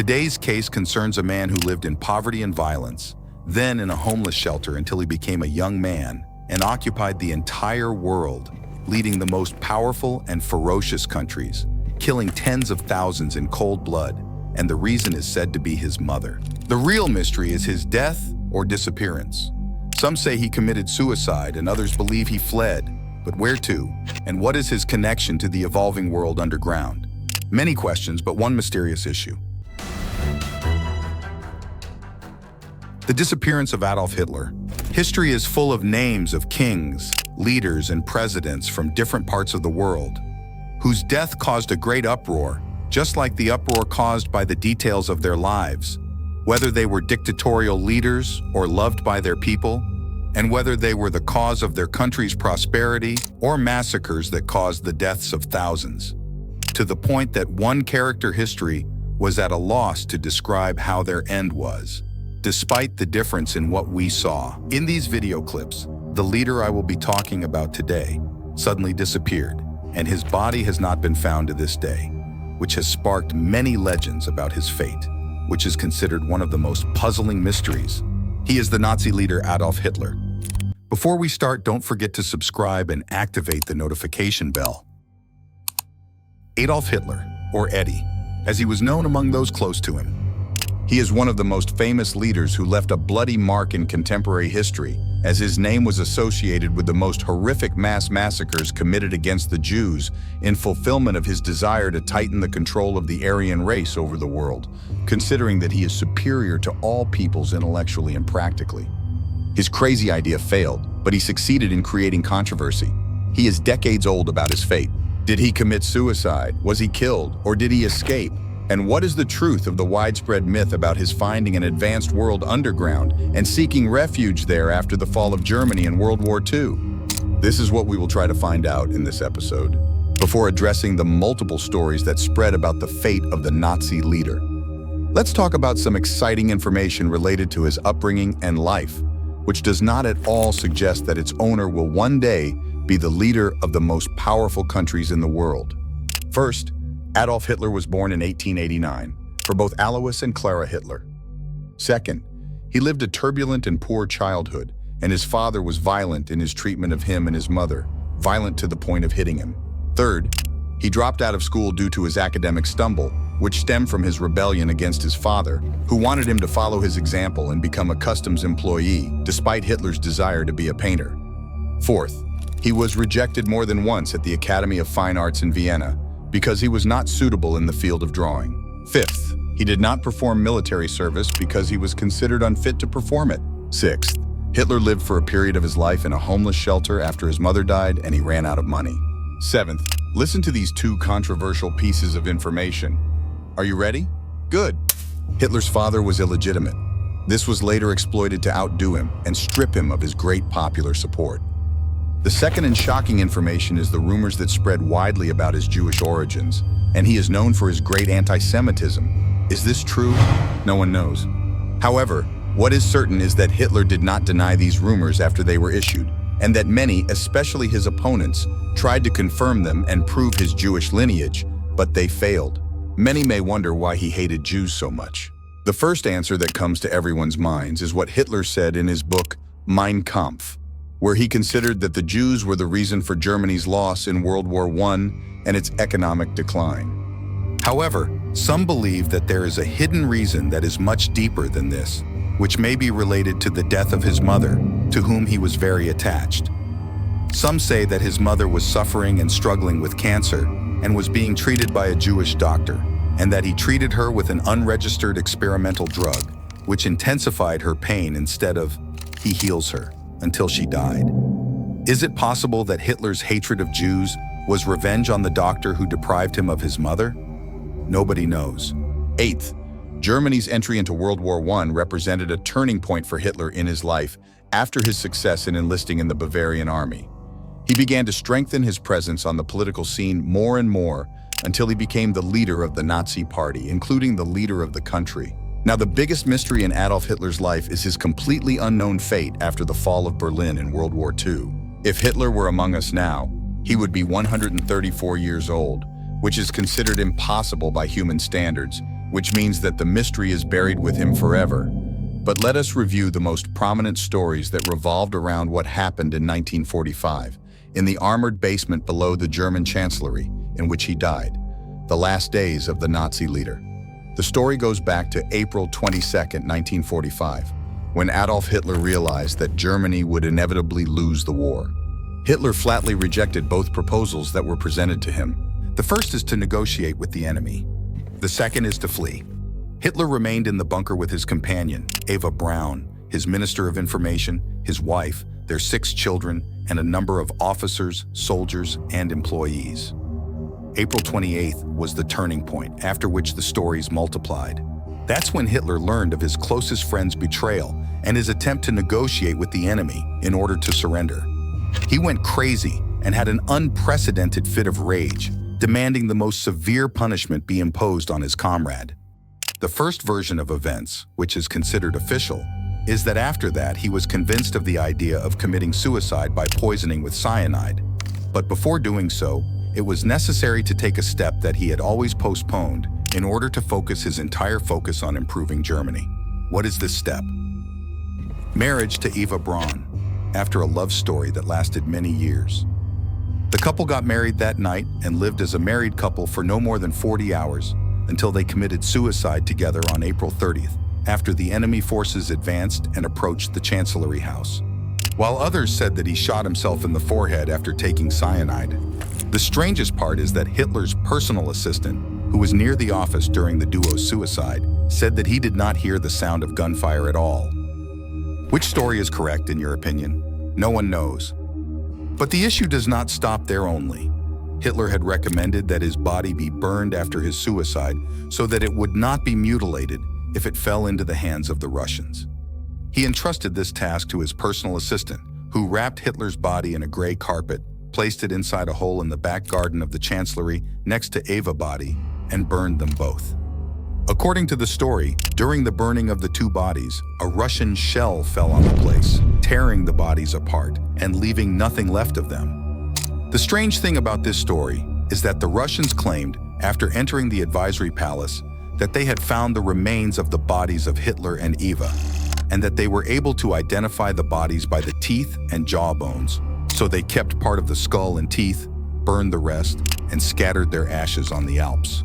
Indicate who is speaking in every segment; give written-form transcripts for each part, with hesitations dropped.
Speaker 1: Today's case concerns a man who lived in poverty and violence, then in a homeless shelter until he became a young man and occupied the entire world, leading the most powerful and ferocious countries, killing tens of thousands in cold blood, and the reason is said to be his mother. The real mystery is his death or disappearance. Some say he committed suicide and others believe he fled, but where to? And what is his connection to the evolving world underground? Many questions, but one mysterious issue. The disappearance of Adolf Hitler. History is full of names of kings, leaders, and presidents from different parts of the world, whose death caused a great uproar, just like the uproar caused by the details of their lives, whether they were dictatorial leaders or loved by their people, and whether they were the cause of their country's prosperity or massacres that caused the deaths of thousands, to the point that one character history was at a loss to describe how their end was, despite the difference in what we saw. In these video clips, the leader I will be talking about today suddenly disappeared, and his body has not been found to this day, which has sparked many legends about his fate, which is considered one of the most puzzling mysteries. He is the Nazi leader Adolf Hitler. Before we start, don't forget to subscribe and activate the notification bell. Adolf Hitler, or Eddie, as he was known among those close to him. He is one of the most famous leaders who left a bloody mark in contemporary history, as his name was associated with the most horrific mass massacres committed against the Jews in fulfillment of his desire to tighten the control of the Aryan race over the world, considering that he is superior to all peoples intellectually and practically. His crazy idea failed, but he succeeded in creating controversy. He is decades old about his fate. Did he commit suicide? Was he killed? Or did he escape? And what is the truth of the widespread myth about his finding an advanced world underground and seeking refuge there after the fall of Germany in World War II? This is what we will try to find out in this episode, before addressing the multiple stories that spread about the fate of the Nazi leader. Let's talk about some exciting information related to his upbringing and life, which does not at all suggest that its owner will one day be the leader of the most powerful countries in the world. First, Adolf Hitler was born in 1889 for both Alois and Clara Hitler. Second, he lived a turbulent and poor childhood, and his father was violent in his treatment of him and his mother, violent to the point of hitting him. Third, he dropped out of school due to his academic stumble, which stemmed from his rebellion against his father, who wanted him to follow his example and become a customs employee, despite Hitler's desire to be a painter. Fourth, he was rejected more than once at the Academy of Fine Arts in Vienna, because he was not suitable in the field of drawing. Fifth, he did not perform military service because he was considered unfit to perform it. Sixth, Hitler lived for a period of his life in a homeless shelter after his mother died and he ran out of money. Seventh, listen to these two controversial pieces of information. Are you ready? Good. Hitler's father was illegitimate. This was later exploited to outdo him and strip him of his great popular support. The second and shocking information is the rumors that spread widely about his Jewish origins, and he is known for his great anti-Semitism. Is this true? No one knows. However, what is certain is that Hitler did not deny these rumors after they were issued, and that many, especially his opponents, tried to confirm them and prove his Jewish lineage, but they failed. Many may wonder why he hated Jews so much. The first answer that comes to everyone's minds is what Hitler said in his book, Mein Kampf, where he considered that the Jews were the reason for Germany's loss in World War I and its economic decline. However, some believe that there is a hidden reason that is much deeper than this, which may be related to the death of his mother, to whom he was very attached. Some say that his mother was suffering and struggling with cancer and was being treated by a Jewish doctor, and that he treated her with an unregistered experimental drug, which intensified her pain instead of he heals her, until she died. Is it possible that Hitler's hatred of Jews was revenge on the doctor who deprived him of his mother? Nobody knows. Eighth, Germany's entry into World War I represented a turning point for Hitler in his life after his success in enlisting in the Bavarian army. He began to strengthen his presence on the political scene more and more until he became the leader of the Nazi Party, including the leader of the country. Now, the biggest mystery in Adolf Hitler's life is his completely unknown fate after the fall of Berlin in World War II. If Hitler were among us now, he would be 134 years old, which is considered impossible by human standards, which means that the mystery is buried with him forever. But let us review the most prominent stories that revolved around what happened in 1945, in the armored basement below the German Chancellery, in which he died, the last days of the Nazi leader. The story goes back to April 22, 1945, when Adolf Hitler realized that Germany would inevitably lose the war. Hitler flatly rejected both proposals that were presented to him. The first is to negotiate with the enemy. The second is to flee. Hitler remained in the bunker with his companion, Eva Braun, his Minister of Information, his wife, their 6 children, and a number of officers, soldiers, and employees. April 28th was the turning point, after which the stories multiplied. That's when Hitler learned of his closest friend's betrayal and his attempt to negotiate with the enemy in order to surrender. He went crazy and had an unprecedented fit of rage, demanding the most severe punishment be imposed on his comrade. The first version of events, which is considered official, is that after that he was convinced of the idea of committing suicide by poisoning with cyanide. But before doing so, it was necessary to take a step that he had always postponed in order to focus his entire focus on improving Germany. What is this step? Marriage to Eva Braun, after a love story that lasted many years. The couple got married that night and lived as a married couple for no more than 40 hours until they committed suicide together on April 30th, after the enemy forces advanced and approached the Chancellery House. While others said that he shot himself in the forehead after taking cyanide, the strangest part is that Hitler's personal assistant, who was near the office during the duo's suicide, said that he did not hear the sound of gunfire at all. Which story is correct in your opinion? No one knows. But the issue does not stop there only. Hitler had recommended that his body be burned after his suicide so that it would not be mutilated if it fell into the hands of the Russians. He entrusted this task to his personal assistant, who wrapped Hitler's body in a gray carpet, placed it inside a hole in the back garden of the Chancellery next to Eva's body, and burned them both. According to the story, during the burning of the 2 bodies, a Russian shell fell on the place, tearing the bodies apart and leaving nothing left of them. The strange thing about this story is that the Russians claimed, after entering the advisory palace, that they had found the remains of the bodies of Hitler and Eva, and that they were able to identify the bodies by the teeth and jawbones, so they kept part of the skull and teeth, burned the rest, and scattered their ashes on the Alps.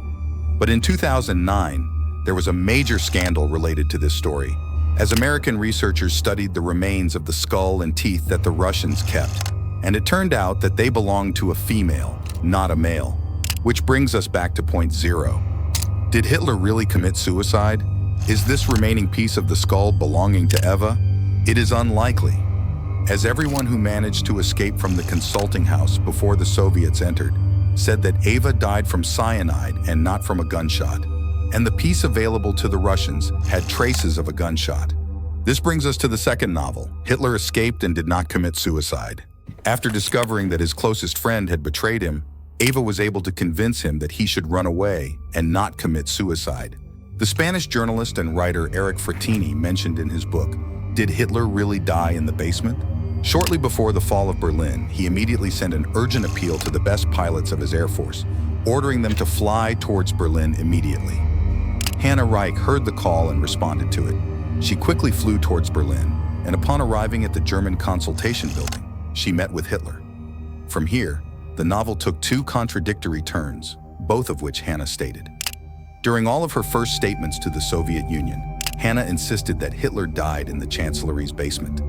Speaker 1: But in 2009, there was a major scandal related to this story, as American researchers studied the remains of the skull and teeth that the Russians kept, and it turned out that they belonged to a female, not a male. Which brings us back to point 0. Did Hitler really commit suicide? Is this remaining piece of the skull belonging to Eva? It is unlikely, as everyone who managed to escape from the consulting house before the Soviets entered said that Eva died from cyanide and not from a gunshot, and the piece available to the Russians had traces of a gunshot. This brings us to the second novel. Hitler escaped and did not commit suicide. After discovering that his closest friend had betrayed him, Eva was able to convince him that he should run away and not commit suicide. The Spanish journalist and writer Eric Frattini mentioned in his book, "Did Hitler really die in the basement?" Shortly before the fall of Berlin, he immediately sent an urgent appeal to the best pilots of his Air Force, ordering them to fly towards Berlin immediately. Hannah Reich heard the call and responded to it. She quickly flew towards Berlin, and upon arriving at the German consultation building, she met with Hitler. From here, the novel took 2 contradictory turns, both of which Hannah stated. During all of her first statements to the Soviet Union, Hannah insisted that Hitler died in the Chancellery's basement.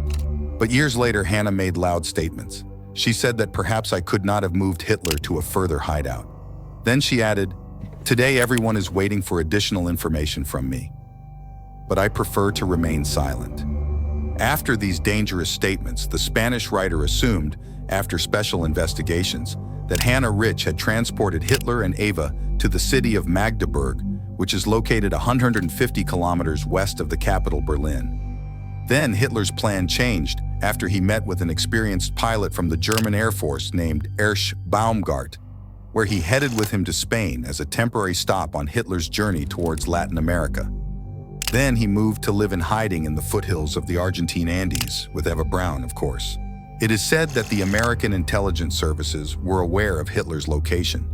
Speaker 1: But years later, Hannah made loud statements. She said that perhaps I could not have moved Hitler to a further hideout. Then she added, "Today everyone is waiting for additional information from me, but I prefer to remain silent." After these dangerous statements, the Spanish writer assumed, after special investigations, that Hannah Rich had transported Hitler and Eva to the city of Magdeburg, which is located 150 kilometers west of the capital, Berlin. Then Hitler's plan changed after he met with an experienced pilot from the German Air Force named Erich Baumgart, where he headed with him to Spain as a temporary stop on Hitler's journey towards Latin America. Then he moved to live in hiding in the foothills of the Argentine Andes, with Eva Braun, of course. It is said that the American intelligence services were aware of Hitler's location,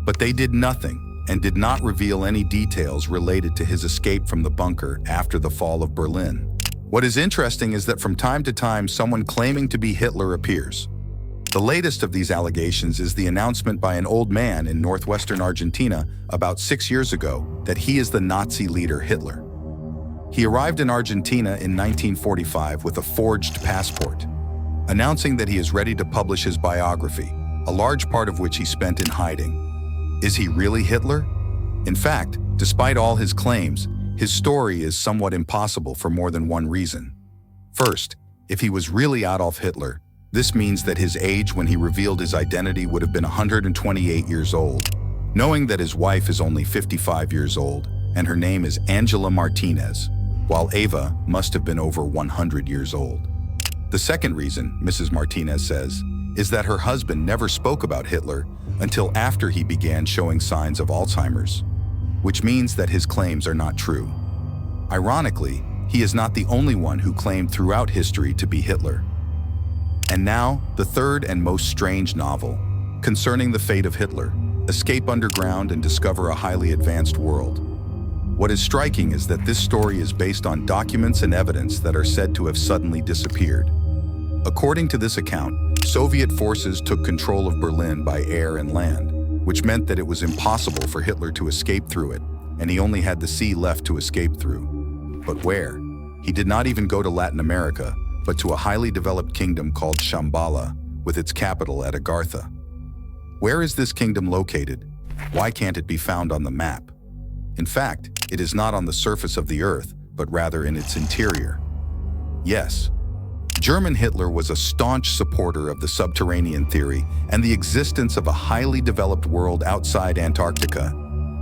Speaker 1: but they did nothing and did not reveal any details related to his escape from the bunker after the fall of Berlin. What is interesting is that from time to time, someone claiming to be Hitler appears. The latest of these allegations is the announcement by an old man in northwestern Argentina about 6 years ago that he is the Nazi leader Hitler. He arrived in Argentina in 1945 with a forged passport, announcing that he is ready to publish his biography, a large part of which he spent in hiding. Is he really Hitler? In fact, despite all his claims, his story is somewhat impossible for more than one reason. First, if he was really Adolf Hitler, this means that his age when he revealed his identity would have been 128 years old, knowing that his wife is only 55 years old and her name is Angela Martinez, while Eva must have been over 100 years old. The second reason, Mrs. Martinez says, is that her husband never spoke about Hitler until after he began showing signs of Alzheimer's, which means that his claims are not true. Ironically, he is not the only one who claimed throughout history to be Hitler. And now, the third and most strange novel, concerning the fate of Hitler, escape underground and discover a highly advanced world. What is striking is that this story is based on documents and evidence that are said to have suddenly disappeared. According to this account, Soviet forces took control of Berlin by air and land, which meant that it was impossible for Hitler to escape through it, and he only had the sea left to escape through. But where? He did not even go to Latin America, but to a highly developed kingdom called Shambhala, with its capital at Agartha. Where is this kingdom located? Why can't it be found on the map? In fact, it is not on the surface of the earth, but rather in its interior. Yes, German Hitler was a staunch supporter of the subterranean theory and the existence of a highly developed world outside Antarctica.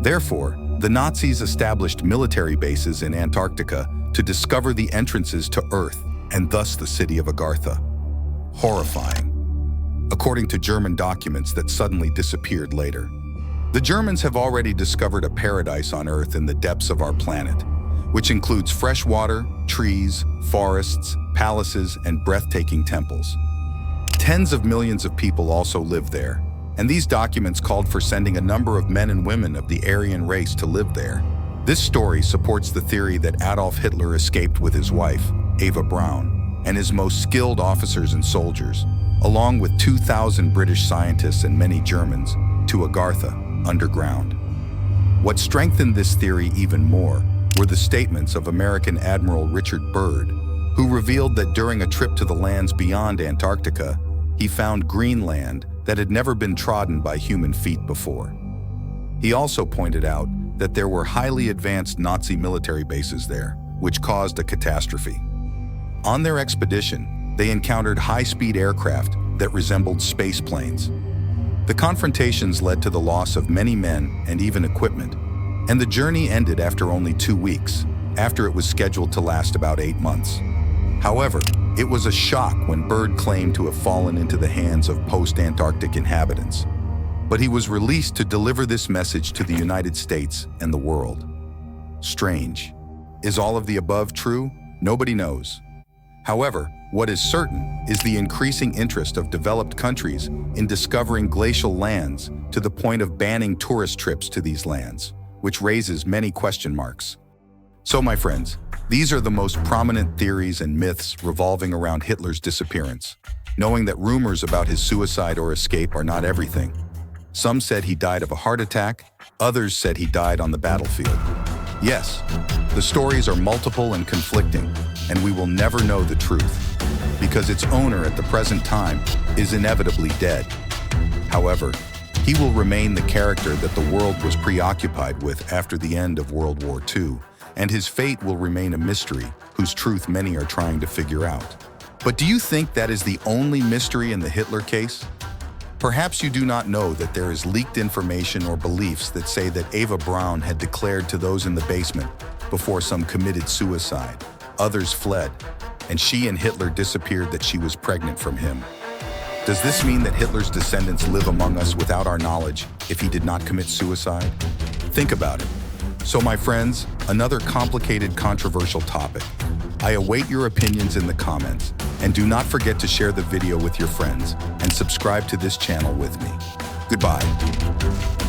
Speaker 1: Therefore, the Nazis established military bases in Antarctica to discover the entrances to Earth, and thus the city of Agartha. Horrifying. According to German documents that suddenly disappeared later. The Germans have already discovered a paradise on Earth in the depths of our planet, which includes fresh water, trees, forests, palaces, and breathtaking temples. Tens of millions of people also live there, and these documents called for sending a number of men and women of the Aryan race to live there. This story supports the theory that Adolf Hitler escaped with his wife, Eva Braun, and his most skilled officers and soldiers, along with 2,000 British scientists and many Germans, to Agartha, underground. What strengthened this theory even more were the statements of American Admiral Richard Byrd, who revealed that during a trip to the lands beyond Antarctica, he found Greenland that had never been trodden by human feet before. He also pointed out that there were highly advanced Nazi military bases there, which caused a catastrophe. On their expedition, they encountered high-speed aircraft that resembled space planes. The confrontations led to the loss of many men and even equipment, and the journey ended after only 2 weeks, after it was scheduled to last about 8 months. However, it was a shock when Byrd claimed to have fallen into the hands of post-Antarctic inhabitants. But he was released to deliver this message to the United States and the world. Strange. Is all of the above true? Nobody knows. However, what is certain is the increasing interest of developed countries in discovering glacial lands to the point of banning tourist trips to these lands, which raises many question marks. So, my friends, these are the most prominent theories and myths revolving around Hitler's disappearance, knowing that rumors about his suicide or escape are not everything. Some said he died of a heart attack, others said he died on the battlefield. Yes, the stories are multiple and conflicting, and we will never know the truth, because its owner at the present time is inevitably dead. However, he will remain the character that the world was preoccupied with after the end of World War II, and his fate will remain a mystery whose truth many are trying to figure out. But do you think that is the only mystery in the Hitler case? Perhaps you do not know that there is leaked information or beliefs that say that Eva Braun had declared to those in the basement before some committed suicide. Others fled, and she and Hitler disappeared that she was pregnant from him. Does this mean that Hitler's descendants live among us without our knowledge if he did not commit suicide? Think about it. So my friends, another complicated, controversial topic. I await your opinions in the comments, and do not forget to share the video with your friends and subscribe to this channel with me. Goodbye.